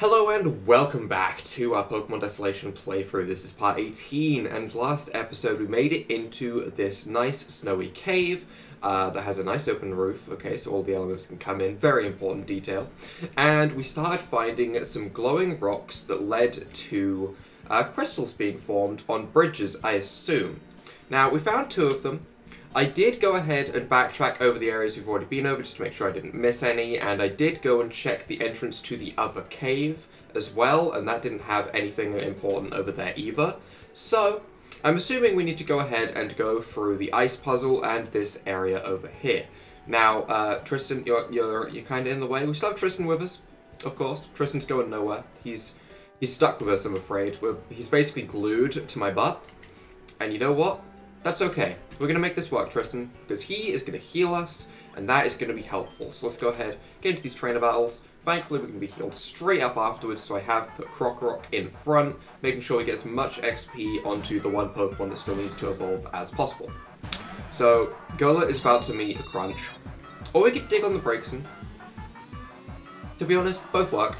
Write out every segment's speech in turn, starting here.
Hello and welcome back to our Pokemon Desolation playthrough. This is part 18, and last episode we made it into this nice snowy cave that has a nice open roof, okay, so all the elements can come in, very important detail. And we started finding some glowing rocks that led to crystals being formed on bridges, I assume. Now, we found two of them. I did go ahead and backtrack over the areas we've already been over just to make sure I didn't miss any, and I did go and check the entrance to the other cave as well, and that didn't have anything important over there either. So, I'm assuming we need to go ahead and go through the ice puzzle and this area over here. Now, Tristan, you're kind of in the way. We still have Tristan with us, of course. Tristan's going nowhere. He's stuck with us, I'm afraid. He's basically glued to my butt, and you know what? That's okay. We're going to make this work, Tristan, because he is going to heal us, and that is going to be helpful. So let's go ahead, get into these trainer battles. Thankfully, we're going to be healed straight up afterwards, so I have put Krokorok in front, making sure we get as much XP onto the one Pokemon that still needs to evolve as possible. So, Golett is about to meet a Crunch. Or we could dig on the Braixen. To be honest, both work.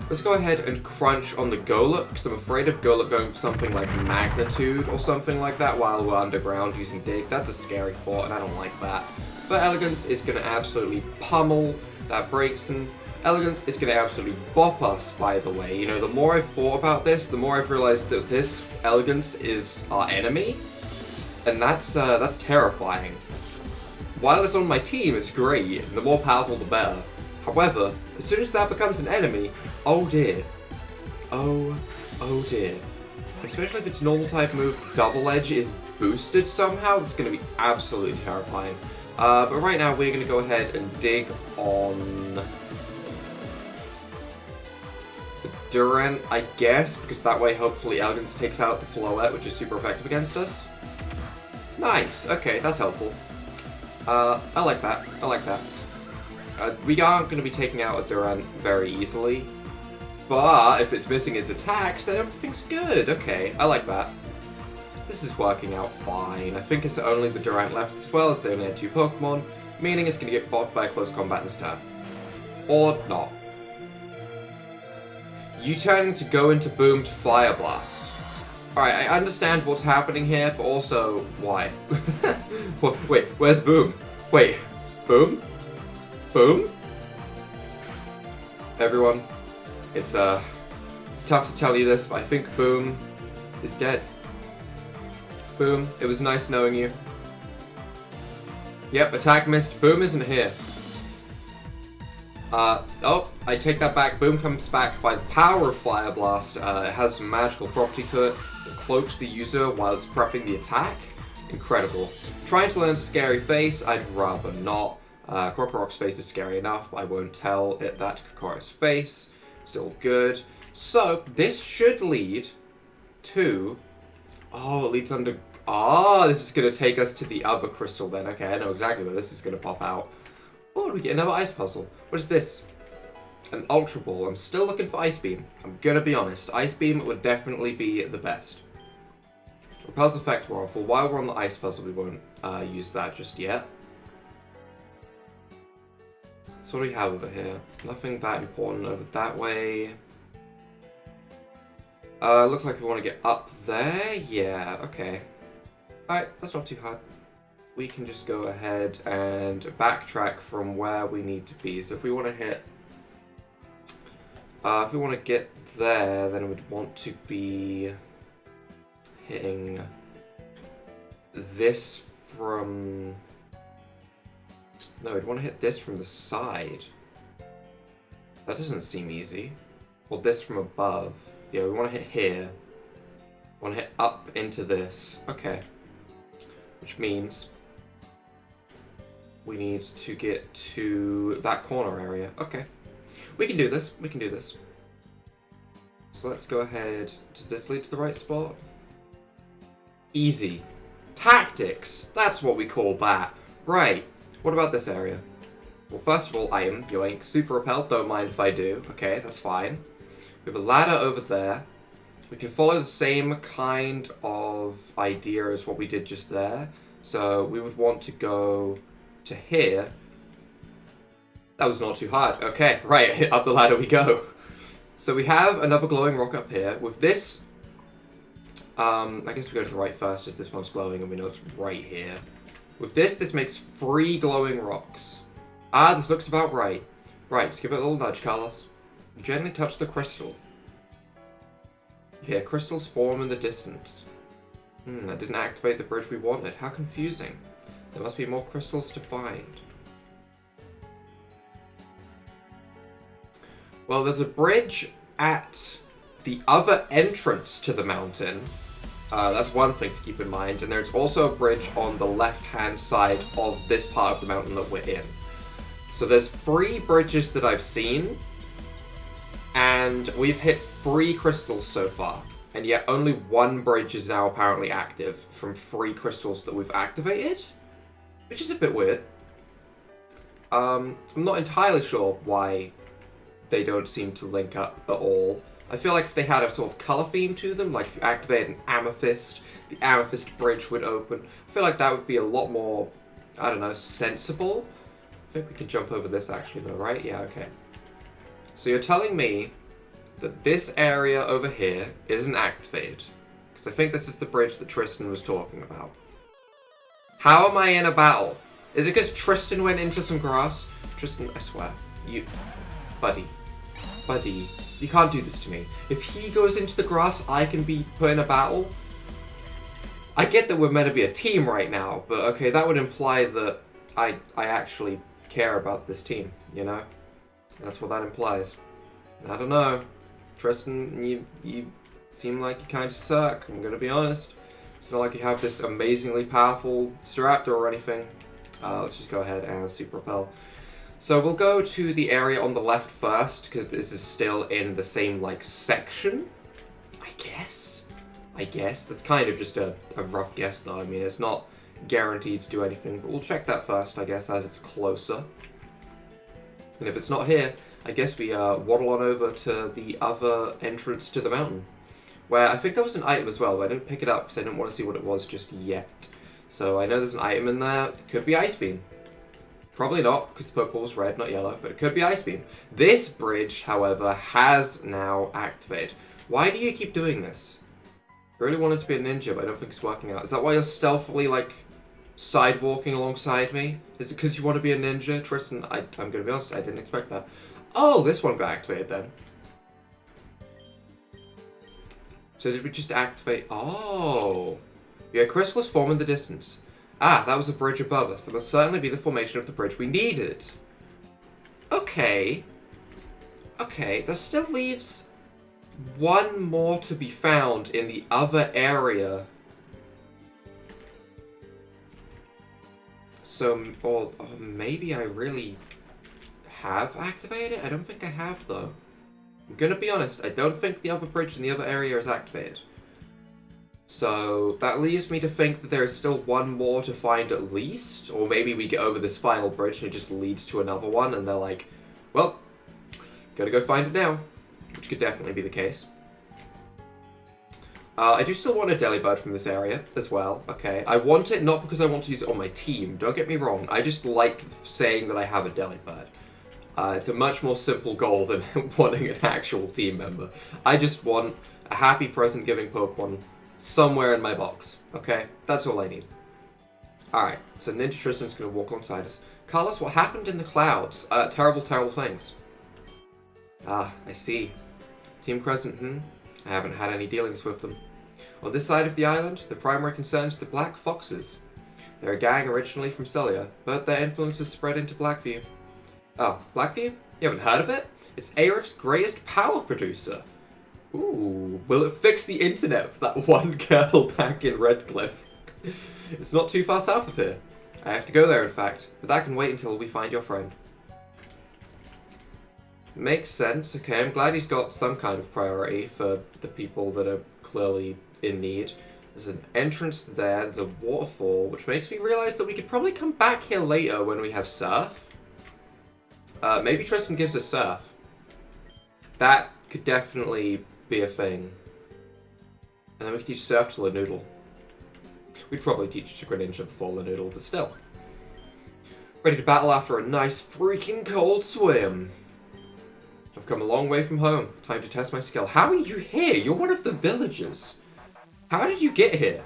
Let's go ahead and crunch on the Golett, because I'm afraid of Golett going for something like Magnitude or something like that while we're underground using Dig. That's a scary thought, and I don't like that. But Elegance is going to absolutely pummel that Braixen. Elegance is going to absolutely bop us, by the way. You know, the more I've thought about this, the more I've realized that this Elegance is our enemy. And that's terrifying. While it's on my team, it's great. The more powerful, the better. However, as soon as that becomes an enemy, oh dear. Oh dear. Especially if its normal type move, Double Edge, is boosted somehow, that's going to be absolutely terrifying. But right now, we're going to go ahead and dig on the Durant, I guess, because that way, hopefully, Elegance takes out the Floette, which is super effective against us. Nice. Okay, that's helpful. I like that. I like that. We aren't going to be taking out a Durant very easily, but if it's missing its attacks, then everything's good. Okay, I like that. This is working out fine. I think it's only the Durant left as well, as they only had two Pokemon, meaning it's going to get blocked by a close combat this turn. Or not. U-turning to go into Boom to Fire Blast. Alright, I understand what's happening here, but also, why? Wait, where's Boom? Wait, Boom? Boom? Everyone, it's tough to tell you this, but I think Boom is dead. Boom, it was nice knowing you. Yep, attack missed. Boom isn't here. Oh, I take that back. Boom comes back by the power of Fire Blast. It has some magical property to it that cloaks the user while it's prepping the attack. Incredible. Trying to learn Scary Face, I'd rather not. Krokorok's face is scary enough, but I won't tell it that to Kokoro's face. It's all good. So, this should lead to... Oh, it leads under... Ah, this is going to take us to the other crystal then. Okay, I know exactly where this is going to pop out. Oh, we get another ice puzzle. What is this? An Ultra Ball. I'm still looking for Ice Beam. I'm going to be honest. Ice Beam would definitely be the best. Repel's effect Waffle. While we're on the ice puzzle, we won't use that just yet. So what do we have over here? Nothing that important over that way. Looks like we want to get up there. Yeah, okay. Alright, that's not too hard. We can just go ahead and backtrack from where we need to be. So if we want to hit... if we want to get there, then we'd want to be hitting this from... No, we'd want to hit this from the side. That doesn't seem easy. Or this from above. Yeah, we want to hit here. We want to hit up into this. Okay. Which means we need to get to that corner area. Okay. We can do this. We can do this. So let's go ahead. Does this lead to the right spot? Easy. Tactics. That's what we call that. Right. What about this area? Well, first of all, I am yoink. Super repelled, don't mind if I do. Okay, that's fine. We have a ladder over there. We can follow the same kind of idea as what we did just there. So we would want to go to here That was not too hard. Okay, right, up the ladder we go. So we have another glowing rock up here. With this, I guess we go to the right first, as this one's glowing and we know it's right here. With this makes 3 glowing rocks. Ah, this looks about right. Right, just give it a little nudge, Carlos. Gently touch the crystal. You hear crystals form in the distance. I didn't activate the bridge we wanted. How confusing. There must be more crystals to find. Well, there's a bridge at the other entrance to the mountain. That's one thing to keep in mind. And there's also a bridge on the left-hand side of this part of the mountain that we're in. So there's 3 bridges that I've seen. And we've hit 3 crystals so far. And yet only 1 bridge is now apparently active from 3 crystals that we've activated. Which is a bit weird. I'm not entirely sure why they don't seem to link up at all. I feel like if they had a sort of colour theme to them, like if you activated an amethyst, the amethyst bridge would open. I feel like that would be a lot more, I don't know, sensible. I think we can jump over this actually though, right? Yeah, okay. So you're telling me that this area over here isn't activated. Because I think this is the bridge that Tristan was talking about. How am I in a battle? Is it because Tristan went into some grass? Tristan, I swear. Buddy, you can't do this to me. If he goes into the grass, I can be put in a battle? I get that we're meant to be a team right now, but okay, that would imply that I actually care about this team, you know? That's what that implies. I don't know. Tristan, you seem like you kind of suck, I'm gonna be honest. It's not like you have this amazingly powerful Seadra or anything. Let's just go ahead and super repel. So we'll go to the area on the left first, because this is still in the same, like, section. I guess. That's kind of just a rough guess, though. I mean, it's not guaranteed to do anything, but we'll check that first, I guess, as it's closer. And if it's not here, I guess we waddle on over to the other entrance to the mountain, where I think there was an item as well, but I didn't pick it up because I didn't want to see what it was just yet. So I know there's an item in there. It could be Ice Beam. Probably not, because the Pokeball was red, not yellow, but it could be Ice Beam. This bridge, however, has now activated. Why do you keep doing this? I really wanted to be a ninja, but I don't think it's working out. Is that why you're stealthily, like, sidewalking alongside me? Is it because you want to be a ninja? Tristan, I'm going to be honest, I didn't expect that. Oh, this one got activated then. So did we just activate... Oh! Yeah, crystals form in the distance. Ah, that was a bridge above us. That must certainly be the formation of the bridge we needed. Okay. Okay, that still leaves 1 more to be found in the other area. So, or maybe I really have activated it? I don't think I have, though. I'm gonna be honest, I don't think the other bridge in the other area is activated. So that leaves me to think that there is still 1 more to find at least, or maybe we get over this final bridge and it just leads to another one and they're like, well, gotta go find it now, which could definitely be the case. I do still want a Delibird from this area as well, okay. I want it not because I want to use it on my team, don't get me wrong, I just like saying that I have a Delibird. It's a much more simple goal than wanting an actual team member. I just want a happy present-giving Pokemon somewhere in my box, okay? That's all I need. Alright, so Ninja Tristan's gonna walk alongside us. Carlos, what happened in the clouds? Terrible, terrible things. Ah, I see. Team Crescent, I haven't had any dealings with them. On this side of the island, the primary concern is the Black Foxes. They're a gang originally from Celia, but their influence has spread into Blackview. Oh, Blackview? You haven't heard of it? It's Arif's greatest power producer. Ooh, will it fix the internet for that one girl back in Redcliffe? It's not too far south of here. I have to go there, in fact, but that can wait until we find your friend. Makes sense, okay, I'm glad he's got some kind of priority for the people that are clearly in need. There's an entrance there, there's a waterfall, which makes me realize that we could probably come back here later when we have Surf. Maybe Tristan gives us Surf. That could definitely be a thing. And then we could teach Surf to Lanoodle. We'd probably teach it to Greninja before Lanoodle, but still. Ready to battle after a nice freaking cold swim. I've come a long way from home. Time to test my skill. How are you here? You're one of the villagers. How did you get here?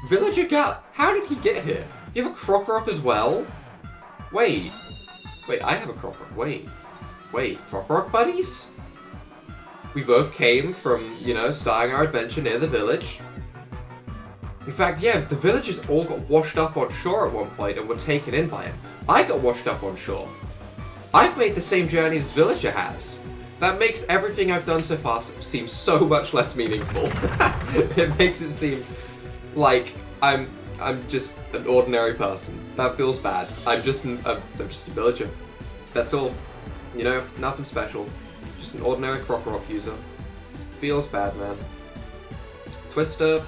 Villager Gal, how did he get here? You have a Croc as well? Wait, I have a Croc. Wait, Croc buddies? We both came from, you know, starting our adventure near the village. In fact, yeah, the villagers all got washed up on shore at one point and were taken in by him. I got washed up on shore. I've made the same journey this villager has. That makes everything I've done so far seem so much less meaningful. It makes it seem like I'm just an ordinary person. That feels bad. I'm just a villager. That's all. You know, nothing special. Just an ordinary Croc user. Feels bad, man. Twister.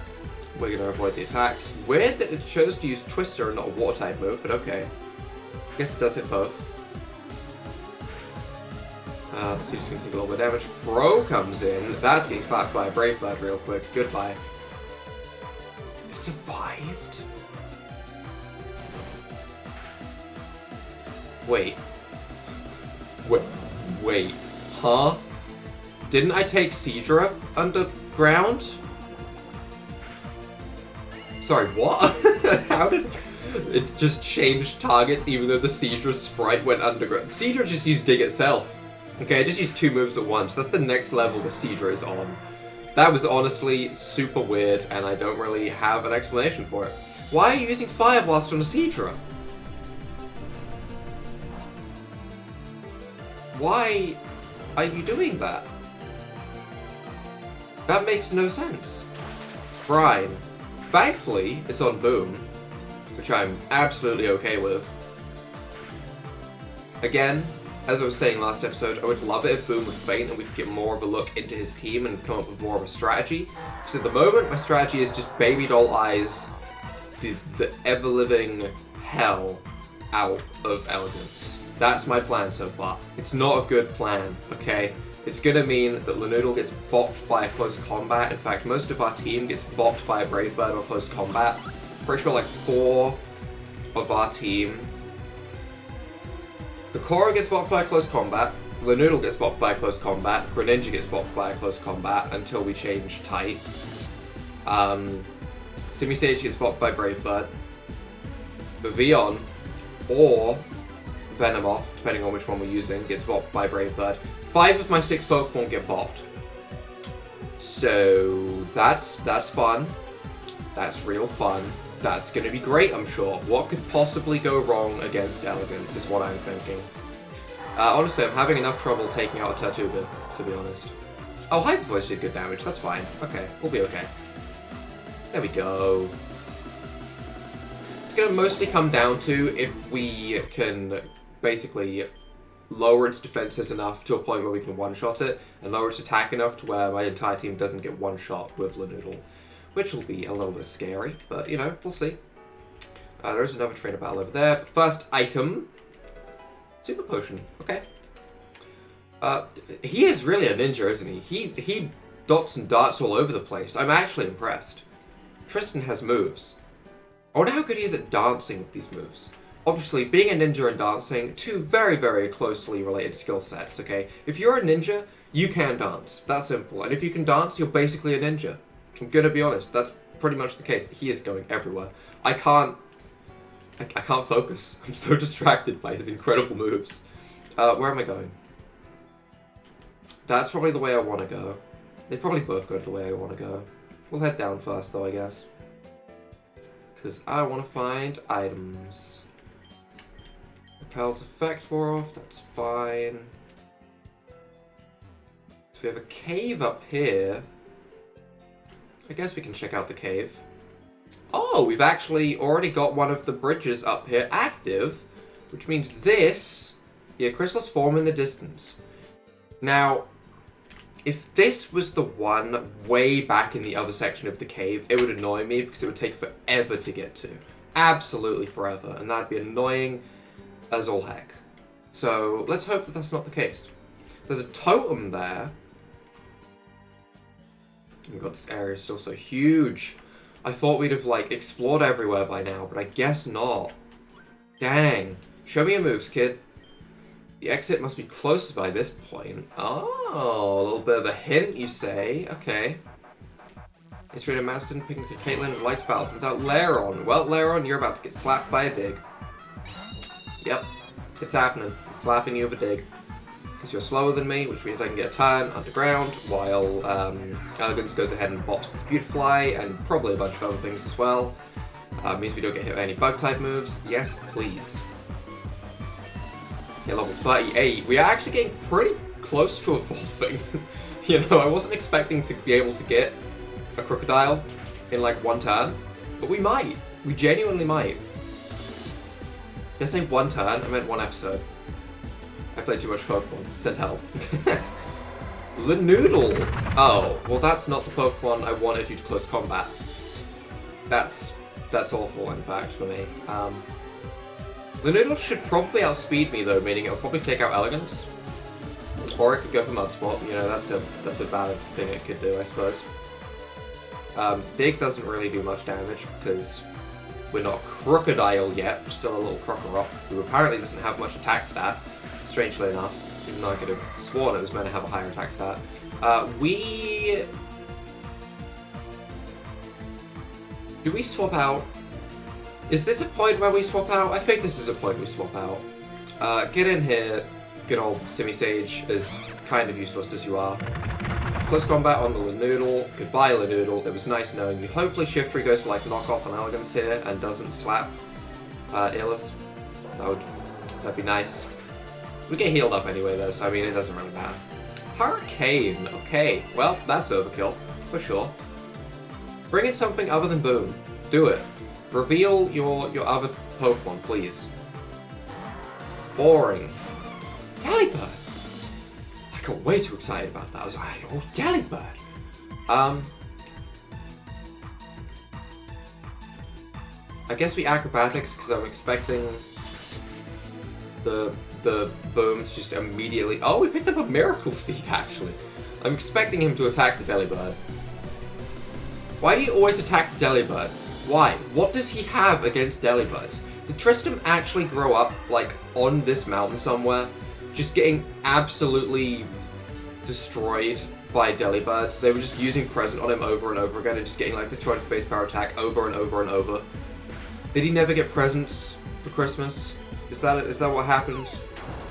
We're gonna avoid the attack. Weird that it chose to use Twister and not a water type move, but okay. Guess it does hit both. So you're just gonna take a little bit of damage. Fro comes in. That's getting slapped by a Brave Bird real quick. Goodbye. It survived? Wait. Huh? Didn't I take Seadra underground? Sorry, what? How did it just change targets even though the Seadra sprite went underground? Seadra just used Dig itself. Okay, I just used 2 moves at once. That's the next level the Seadra is on. That was honestly super weird, and I don't really have an explanation for it. Why are you using Fire Blast on a Seadra? Why are you doing that? That makes no sense. Brine. Thankfully, it's on Boom, which I'm absolutely okay with. Again, as I was saying last episode, I would love it if Boom would faint and we could get more of a look into his team and come up with more of a strategy. Because at the moment, my strategy is just Baby Doll Eyes the ever-living hell out of Elegance. That's my plan so far. It's not a good plan, okay? It's gonna mean that Lanoodle gets bopped by a close combat. In fact, most of our team gets bopped by a Brave Bird or close combat. Pretty sure like 4 of our team. The Korra gets bopped by a close combat, Lanoodle gets bopped by a close combat, Greninja gets bopped by a close combat until we change tight. Simistage gets bopped by Brave Bird. Vion or Venomoth, depending on which one we're using, gets bopped by Brave Bird. 5 of my 6 Pokemon get bopped. So that's fun. That's real fun. That's gonna be great, I'm sure. What could possibly go wrong against Elegance is what I'm thinking. Honestly, I'm having enough trouble taking out a Tirtouga, to be honest. Oh, Hyper Voice did good damage, that's fine. Okay, we'll be okay. There we go. It's gonna mostly come down to if we can basically lower its defenses enough to a point where we can one-shot it, and lower its attack enough to where my entire team doesn't get one-shot with Lanoodle. Which will be a little bit scary, but, you know, we'll see. There is another trainer battle over there. First item. Super Potion. Okay. He is really a ninja, isn't he? He dots and darts all over the place. I'm actually impressed. Tristan has moves. I wonder how good he is at dancing with these moves. Obviously, being a ninja and dancing, 2 very, very closely related skill sets, okay? If you're a ninja, you can dance. That's simple. And if you can dance, you're basically a ninja. I'm gonna be honest, that's pretty much the case. He is going everywhere. I can't focus. I'm so distracted by his incredible moves. Where am I going? That's probably the way I want to go. They probably both go the way I want to go. We'll head down first though, I guess. Because I want to find items. Repel's effect wore off, that's fine. So we have a cave up here. I guess we can check out the cave. Oh, we've actually already got one of the bridges up here active, which means this, yeah, crystals form in the distance. Now, if this was the one way back in the other section of the cave, it would annoy me because it would take forever to get to. Absolutely forever, and that'd be annoying as all heck. So, let's hope that that's not the case. There's a totem there. Oh my god, this area is still so huge. I thought we'd have, like, explored everywhere by now, but I guess not. Dang. Show me your moves, kid. The exit must be close by this point. Oh, a little bit of a hint, you say? Okay. It's Rita Madison picking Caitlyn and Light Battle sends out Lairon. Well, Lairon, you're about to get slapped by a dig. Yep, it's happening. I'm slapping you with a dig. Because you're slower than me, which means I can get a turn underground, while Elegance goes ahead and bops its Beautifly, and probably a bunch of other things as well. Means we don't get hit with any bug-type moves. Yes, please. Okay, level 38. We are actually getting pretty close to evolving. You know, I wasn't expecting to be able to get a Crocodile in like one turn, but we might. We genuinely might. Did I say one turn? I meant one episode. I played too much Pokemon. Send help. The Noodle! Oh, well that's not the Pokemon I wanted you to close combat. That's awful, in fact, for me. The Noodle should probably outspeed me though, meaning it'll probably take out Elegance. Or it could go for Mud Spot, you know, that's a valid thing it could do, I suppose. Dig doesn't really do much damage, because we're not a Crocodile yet, we're still a little Crocorock, who apparently doesn't have much attack stat, strangely enough, even though I could have sworn it was meant to have a higher attack stat. Do we swap out? Is this a point where we swap out? I think this is a point we swap out. Get in here, good old Simi-Sage, as kind of useless as you are. Close combat on the Lanoodle. Goodbye, Lanoodle. It was nice knowing you. Hopefully Shiftry goes for like knockoff on Elegance here and doesn't slap Illus. That'd be nice. We get healed up anyway though, so I mean it doesn't really matter. Hurricane! Okay, well that's overkill, for sure. Bring in something other than Boom. Do it. Reveal your other Pokemon, please. Boring. Delibird! I got way too excited about that. I was like, oh, Delibird! I guess we Acrobatics because I'm expecting the Boom to just immediately... Oh, we picked up a Miracle Seed, actually. I'm expecting him to attack the Delibird. Why do you always attack the Delibird? Why? What does he have against Delibirds? Did Tristram actually grow up, like, on this mountain somewhere, just getting absolutely destroyed by Delibirds? They were just using Present on him over and over again and just getting, like, the 200 base power attack over and over and over. Did he never get presents for Christmas? Is that what happened?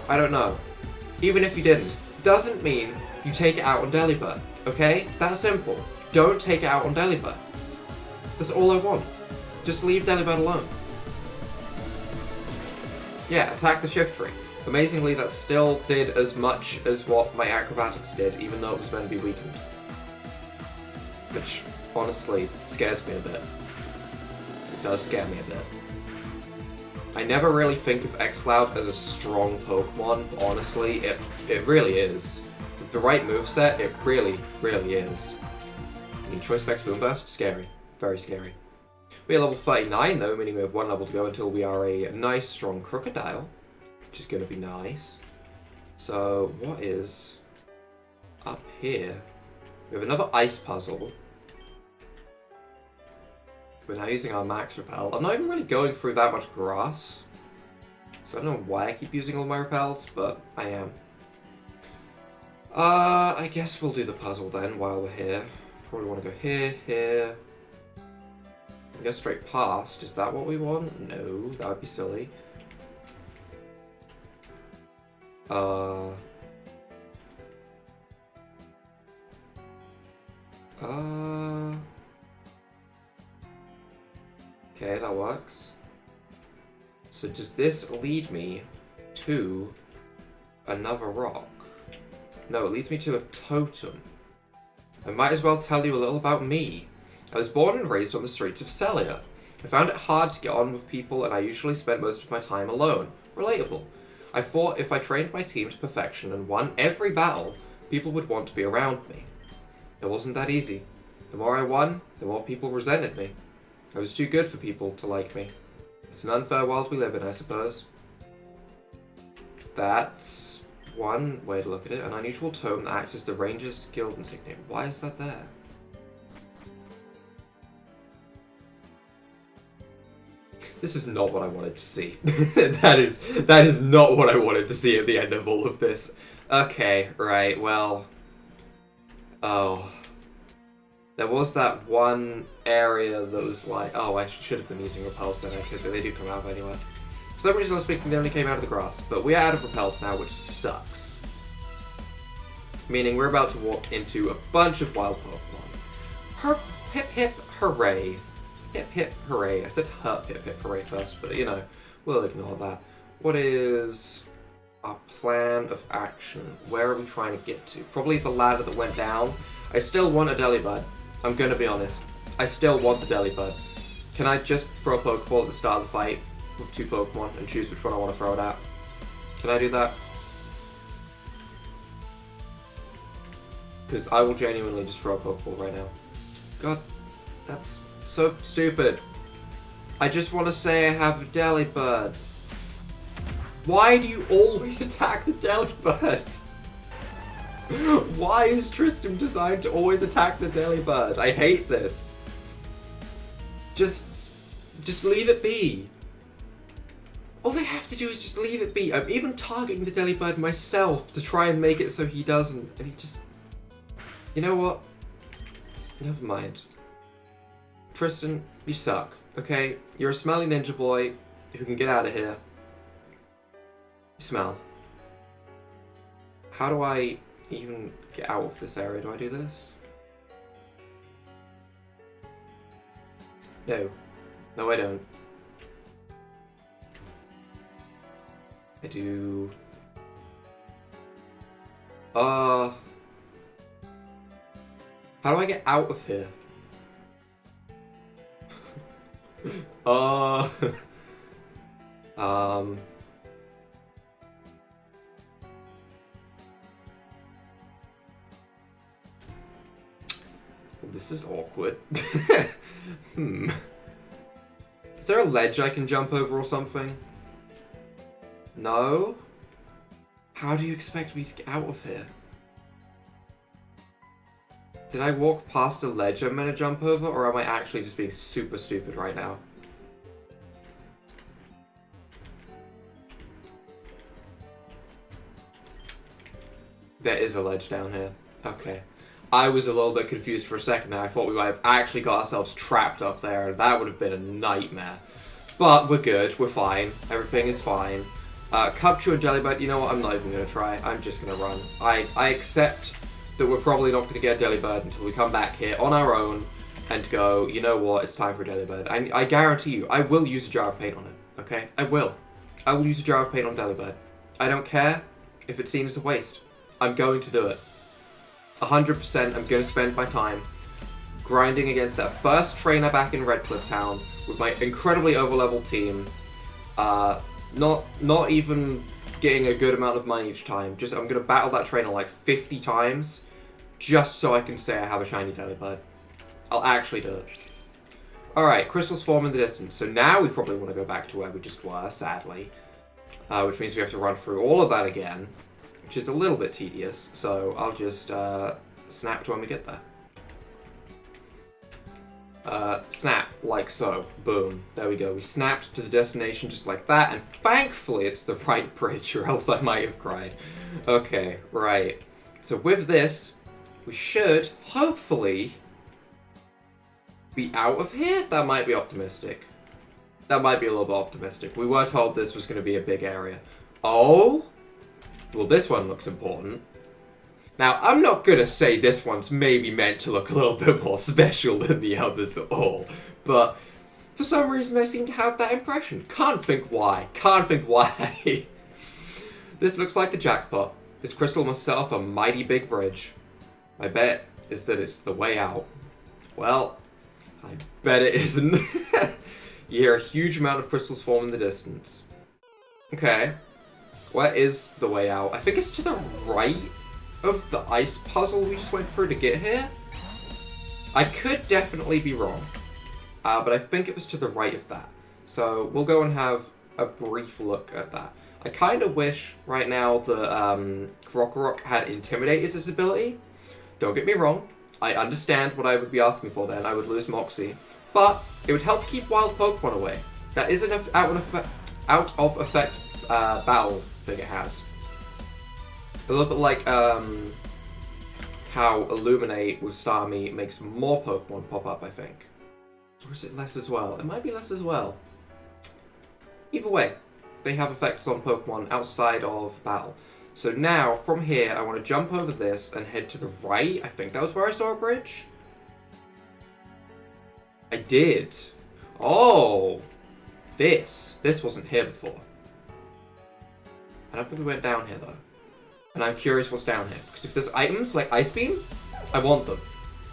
I don't know. Even if you didn't, doesn't mean you take it out on Delibird, okay? That's simple. Don't take it out on Delibird. That's all I want. Just leave Delibird alone. Yeah, attack the Shiftry. Amazingly, that still did as much as what my Acrobatics did, even though it was meant to be weakened. Which, honestly, scares me a bit. It does scare me a bit. I never really think of X-Cloud as a strong Pokemon, honestly. It really is. With the right moveset, it really, really is. I mean, Choice Specs Boomburst, scary. Very scary. We are level 39 though, meaning we have one level to go until we are a nice, strong Crocodile, which is going to be nice. So, what is up here? We have another ice puzzle. We're now using our max repel. I'm not even really going through that much grass, so I don't know why I keep using all my repels, but I am. I guess we'll do the puzzle then while we're here. Probably want to go here, here. And go straight past. Is that what we want? No, that would be silly. Okay, that works. So does this lead me to another rock? No, it leads me to a totem. I might as well tell you a little about me. I was born and raised on the streets of Celia. I found it hard to get on with people and I usually spent most of my time alone. Relatable. I thought if I trained my team to perfection and won every battle, people would want to be around me. It wasn't that easy. The more I won, the more people resented me. I was too good for people to like me. It's an unfair world we live in, I suppose. That's one way to look at it. An unusual tome that acts as the Ranger's Guild insignia. Why is that there? This is not what I wanted to see. That is not what I wanted to see at the end of all of this. Okay, right, well... Oh... There was that one area that was like... Oh, I should have been using repels then, because they do come out anyway. For some reason I was thinking they only came out of the grass, but we are out of repels now, which sucks. Meaning we're about to walk into a bunch of wild Pokemon. Hip hip hooray. Hip hip hooray. I said hip hip hooray first, but you know, we'll ignore that. What is our plan of action? Where are we trying to get to? Probably the ladder that went down. I still want a Delibird. I'm gonna be honest. I still want the Delibird. Can I just throw a Pokeball at the start of the fight with 2 Pokemon and choose which one I want to throw it at? Can I do that? Because I will genuinely just throw a Pokeball right now. God, that's so stupid. I just want to say I have a Delibird. Why do you always attack the Delibird? Why is Tristan designed to always attack the Delibird? I hate this. Just leave it be. All they have to do is just leave it be. I'm even targeting the Delibird myself to try and make it so he doesn't, and he just... You know what? Never mind. Tristan, you suck, okay? You're a smelly ninja boy who can get out of here. You smell. How do I even get out of this area? Do I do this? No. No, I don't. I do... How do I get out of here? Well, this is awkward. Is there a ledge I can jump over or something? No? How do you expect me to get out of here? Did I walk past a ledge I'm gonna jump over, or am I actually just being super stupid right now? There is a ledge down here. Okay. I was a little bit confused for a second there. I thought we might have actually got ourselves trapped up there, and that would have been a nightmare. But we're good, we're fine. Everything is fine. Cubchoo and Delibird, you know what? I'm not even gonna try. I'm just gonna run. I accept that we're probably not going to get a Delibird until we come back here on our own and go, you know what, it's time for a Delibird. And I guarantee you, I will use a jar of paint on it, okay? I will. I will use a jar of paint on Delibird. I don't care if it's seen as a waste. I'm going to do it. 100%, I'm going to spend my time grinding against that first trainer back in Redcliffe Town with my incredibly overleveled team. Not even getting a good amount of money each time. Just I'm going to battle that trainer like 50 times just so I can say I have a shiny Delibird. I'll actually do it. Alright, crystals form in the distance. So now we probably want to go back to where we just were, sadly. Which means we have to run through all of that again, which is a little bit tedious. So I'll just snap to when we get there. Snap, like so. Boom. There we go. We snapped to the destination just like that, and thankfully it's the right bridge, or else I might have cried. Okay, right. So with this, we should, hopefully, be out of here? That might be optimistic. That might be a little bit optimistic. We were told this was going to be a big area. Oh? Well, this one looks important. Now, I'm not going to say this one's maybe meant to look a little bit more special than the others at all, but for some reason I seem to have that impression. Can't think why. Can't think why. This looks like the jackpot. This crystal must set off a mighty big bridge. My bet is that it's the way out. Well, I bet it isn't. You hear a huge amount of crystals form in the distance. Okay. Where is the way out? I think it's to the right of the ice puzzle we just went through to get here. I could definitely be wrong. But I think it was to the right of that. So we'll go and have a brief look at that. I kind of wish right now that Krokorok had Intimidate as ability. Don't get me wrong. I understand what I would be asking for then. I would lose Moxie. But it would help keep wild Pokemon away. That is an out of effect battle thing it has. A little bit like how Illuminate with Starmie makes more Pokemon pop up, I think. Or is it less as well? It might be less as well. Either way, they have effects on Pokemon outside of battle. So now, from here, I want to jump over this and head to the right. I think that was where I saw a bridge. I did. Oh! This wasn't here before. I don't think we went down here, though. And I'm curious what's down here. Because if there's items like Ice Beam, I want them.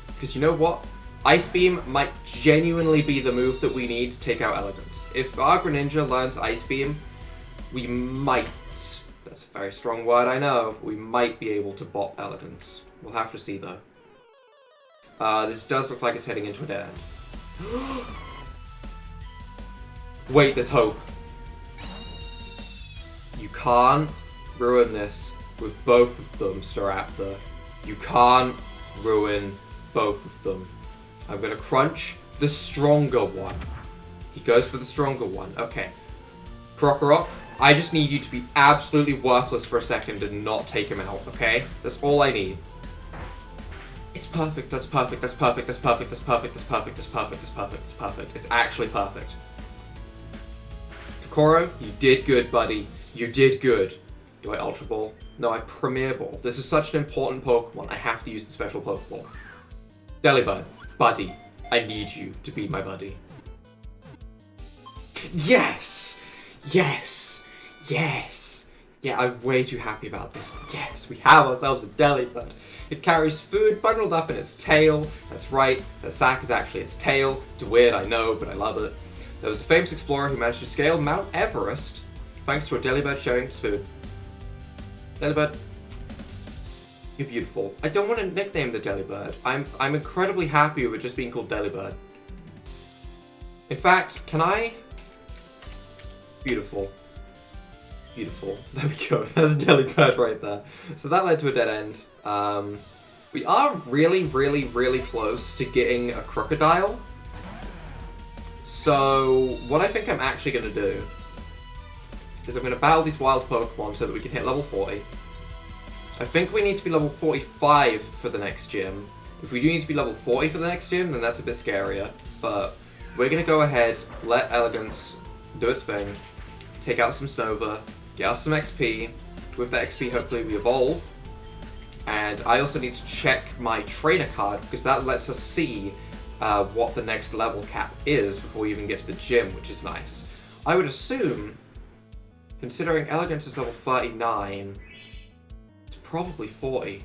Because you know what? Ice Beam might genuinely be the move that we need to take out Elegance. If our Greninja learns Ice Beam, we might, that's a very strong word, I know, we might be able to bop Elegance. We'll have to see, though. This does look like it's heading into a dead end. Wait, there's hope. You can't ruin this with both of them, Staraptor. You can't ruin both of them. I'm gonna crunch the stronger one. He goes for the stronger one. Okay. Krokorok, I just need you to be absolutely worthless for a second and not take him out, okay? That's all I need. It's perfect, that's perfect, that's perfect, that's perfect, that's perfect, that's perfect, that's perfect, that's perfect, that's perfect. It's actually perfect. Kokoro, you did good, buddy. You did good. Do I Ultra Ball? No, I Premier Ball. This is such an important Pokemon, I have to use the special Pokeball. Delibird, buddy, I need you to be my buddy. Yes! Yes! Yes! Yeah, I'm way too happy about this. Yes, we have ourselves a Delibird. It carries food bundled up in its tail. That's right, the sack is actually its tail. It's weird, I know, but I love it. There was a famous explorer who managed to scale Mount Everest thanks to a Delibird sharing its food. Delibird, you're beautiful. I don't want to nickname the Delibird. I'm incredibly happy with it just being called Delibird. In fact, can I? Beautiful. Beautiful. There we go. There's a Delibird right there. So that led to a dead end. We are really, really, really close to getting a Crocodile. So what I think I'm actually going to do is I'm going to battle these wild Pokemon so that we can hit level 40. I think we need to be level 45 for the next gym. If we do need to be level 40 for the next gym, then that's a bit scarier. But we're going to go ahead, let Elegance do its thing, take out some Snova, get us some XP. With that XP, hopefully we evolve. And I also need to check my trainer card, because that lets us see what the next level cap is before we even get to the gym, which is nice. I would assume, considering Elegance is level 39, it's probably 40.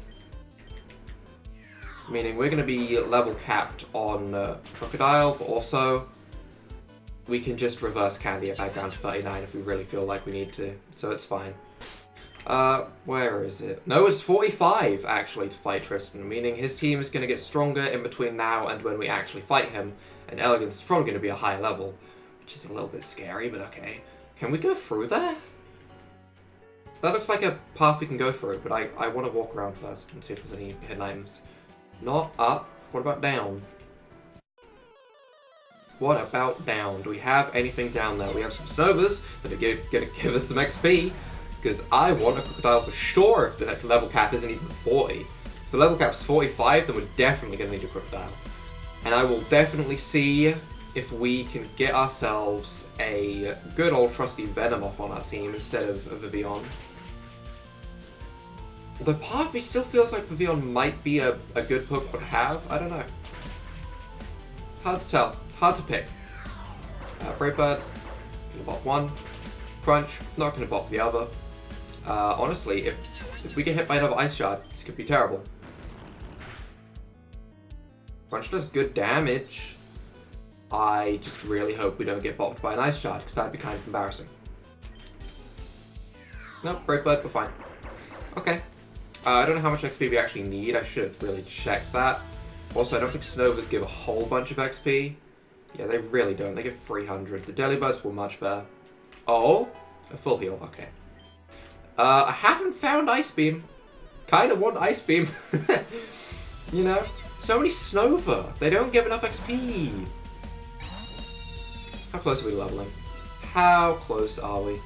Meaning we're going to be level capped on Crocodile, but also we can just reverse candy it back down to 39 if we really feel like we need to, so it's fine. Where is it? No, it's 45 actually to fight Tristan, meaning his team is going to get stronger in between now and when we actually fight him, and Elegance is probably going to be a high level, which is a little bit scary, but okay. Can we go through there? That looks like a path we can go through, but I want to walk around first and see if there's any hidden items. Not up. What about down? What about down? Do we have anything down there? We have some Snovas that are going to give us some XP, because I want a Crocodile for sure if the next level cap isn't even 40. If the level cap's 45, then we're definitely going to need a Crocodile. And I will definitely see if we can get ourselves a good old trusty Venomoth on our team instead of a Vivillon. Although part of me still feels like Vivillon might be a good Pokemon to have. I don't know. Hard to tell. Hard to pick. Brave Bird, gonna bop one. Crunch, not gonna bop the other. Honestly, if we get hit by another Ice Shard, this could be terrible. Crunch does good damage. I just really hope we don't get bopped by an Ice Shard, because that'd be kind of embarrassing. Nope, Brave Bird, we're fine. Okay. I don't know how much XP we actually need. I should have really checked that. Also, I don't think Snovas give a whole bunch of XP. Yeah, they really don't. They give 300. The Delibirds were much better. Oh, a full heal. Okay. I haven't found Ice Beam. Kind of want Ice Beam. You know? So many Snova. They don't give enough XP. How close are we leveling? How close are we?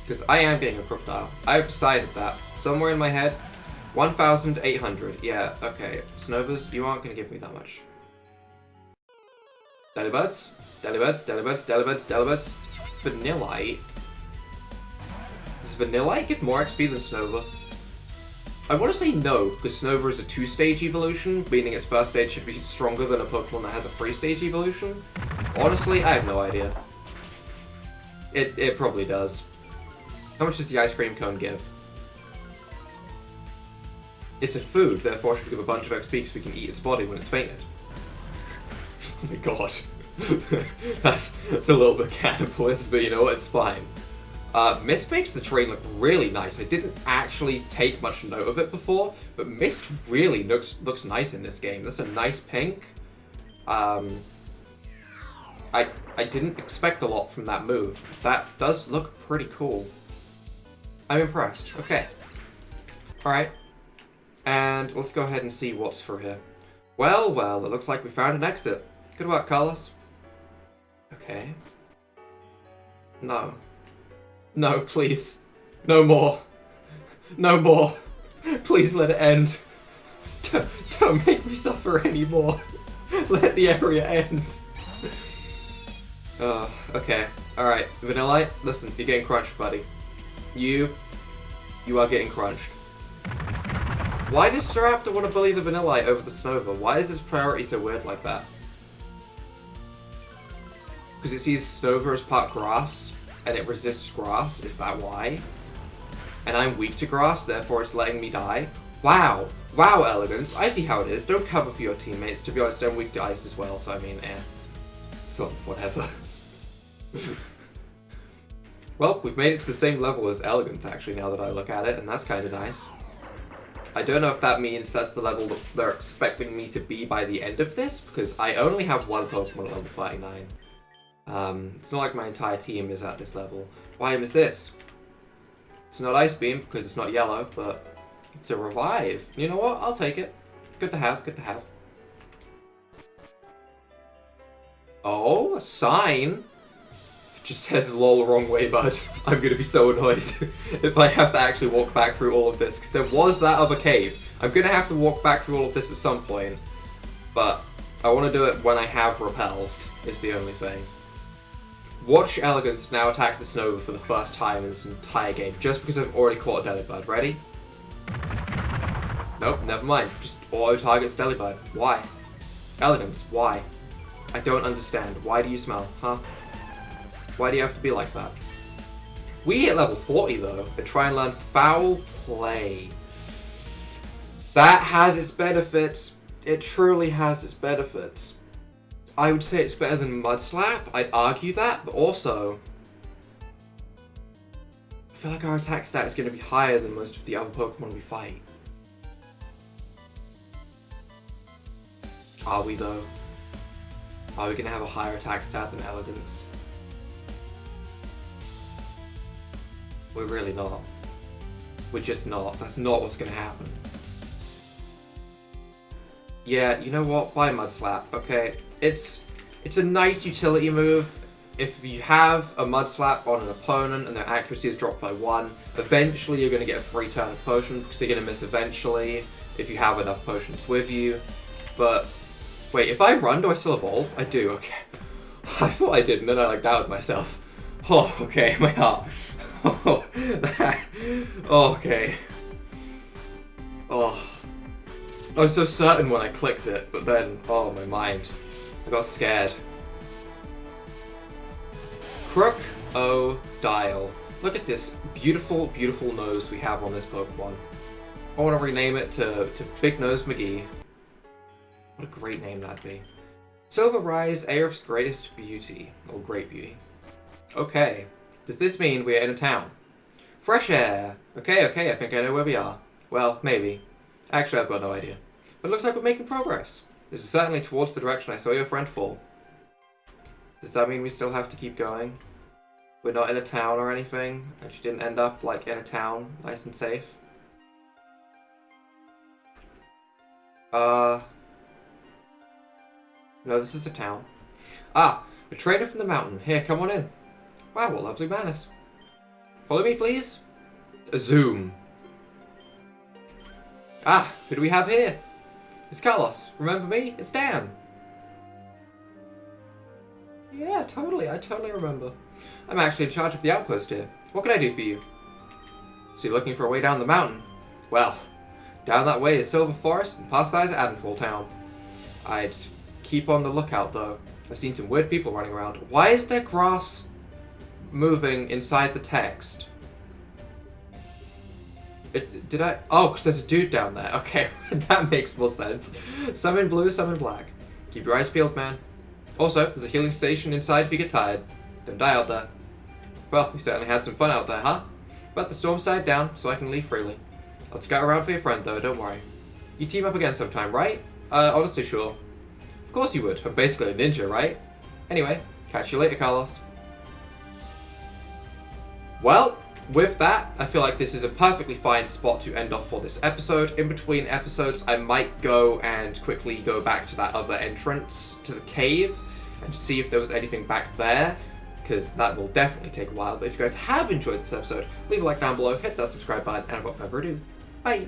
Because I am getting a crocodile. I've decided that. Somewhere in my head. 1,800. Yeah, okay. Snovas, you aren't going to give me that much. Delibirds? Delibirds, Delibirds, Delibirds, Delibirds. Vanillite? Does Vanillite give more XP than Snova? I want to say no, because Snova is a 2-stage evolution, meaning its first stage should be stronger than a Pokemon that has a 3-stage evolution. Honestly, I have no idea. It probably does. How much does the ice cream cone give? It's a food, therefore it should give a bunch of XP because we can eat its body when it's fainted. Oh my god. that's a little bit cannibalistic, but you know what, it's fine. Mist makes the terrain look really nice. I didn't actually take much note of it before, but Mist really looks nice in this game. That's a nice pink. I didn't expect a lot from that move. That does look pretty cool. I'm impressed. Okay. Alright. And let's go ahead and see what's through here. Well, it looks like we found an exit. Good work, Carlos. Okay. No. No, please. No more. No more. Please let it end. Don't make me suffer anymore. Let the area end. Okay. Alright, Vanillite, listen, you're getting crunched, buddy. You are getting crunched. Why does Staraptor want to bully the Vanillite over the Snova? Why is his priority so weird like that? Because it sees Snova as part grass, and it resists grass, is that why? And I'm weak to grass, therefore it's letting me die? Wow! Wow, Elegance, I see how it is. Don't cover for your teammates. To be honest, I'm weak to ice as well, so I mean, sort of whatever. Well, we've made it to the same level as Elegance, actually, now that I look at it, and that's kind of nice. I don't know if that means that's the level that they're expecting me to be by the end of this, because I only have one Pokemon at level 39. It's not like my entire team is at this level. Why is this? It's not Ice Beam, because it's not yellow, but it's a Revive. You know what? I'll take it. Good to have, good to have. Oh, a sign! It just says lol wrong way, bud. I'm gonna be so annoyed if I have to actually walk back through all of this, because there was that other cave. I'm gonna have to walk back through all of this at some point, but I want to do it when I have repels, is the only thing. Watch Elegance now attack the Snova for the first time in this entire game, just because I've already caught a Delibird. Ready? Nope, never mind. Just auto-targets Delibird. Why? Elegance, why? I don't understand. Why do you smell, huh? Why do you have to be like that? We hit level 40 though, and try and learn Foul Play. That has its benefits. It truly has its benefits. I would say it's better than Mud Slap. I'd argue that, but also I feel like our attack stat is going to be higher than most of the other Pokemon we fight. Are we though? Are we going to have a higher attack stat than Elegance? We're really not. We're just not. That's not what's going to happen. Yeah, you know what? Buy Mud Slap, okay? It's a nice utility move. If you have a Mud Slap on an opponent and their accuracy is dropped by 1, eventually you're going to get a free turn of potion, because you're going to miss eventually if you have enough potions with you. But, wait, if I run, do I still evolve? I do, okay. I thought I did, and then I doubted myself. Oh, okay, my heart. Oh, okay. Oh. I was so certain when I clicked it, but then, oh, my mind. I got scared. Crocodile. Look at this beautiful, beautiful nose we have on this Pokemon. I want to rename it to Big Nose McGee. What a great name that'd be. Silver Rise, Aerith's greatest beauty. Or great beauty. Okay. Does this mean we're in a town? Fresh air! Okay, I think I know where we are. Well, maybe. Actually, I've got no idea. But it looks like we're making progress. This is certainly towards the direction I saw your friend fall. Does that mean we still have to keep going? We're not in a town or anything? And she didn't end up, like, in a town, nice and safe? No, this is a town. Ah, a trainer from the mountain. Here, come on in. Wow, what lovely manners. Follow me, please. Zoom. Ah, who do we have here? It's Carlos. Remember me? It's Dan. Yeah, totally. I totally remember. I'm actually in charge of the outpost here. What can I do for you? So you're looking for a way down the mountain? Well, down that way is Silver Forest, and past that is Adenfall Town. I'd keep on the lookout, though. I've seen some weird people running around. Why is there grass moving inside the text? Did I? Oh, because there's a dude down there. Okay, that makes more sense. Some in blue, some in black. Keep your eyes peeled, man. Also, there's a healing station inside if you get tired. Don't die out there. Well, you certainly had some fun out there, huh? But the storm's died down, so I can leave freely. I'll scout around for your friend, though, don't worry. You team up again sometime, right? Honestly, sure. Of course you would. I'm basically a ninja, right? Anyway, catch you later, Carlos. Well, with that, I feel like this is a perfectly fine spot to end off for this episode. In between episodes, I might go and quickly go back to that other entrance to the cave and see if there was anything back there, because that will definitely take a while. But if you guys have enjoyed this episode, leave a like down below, hit that subscribe button, and without further ado, bye!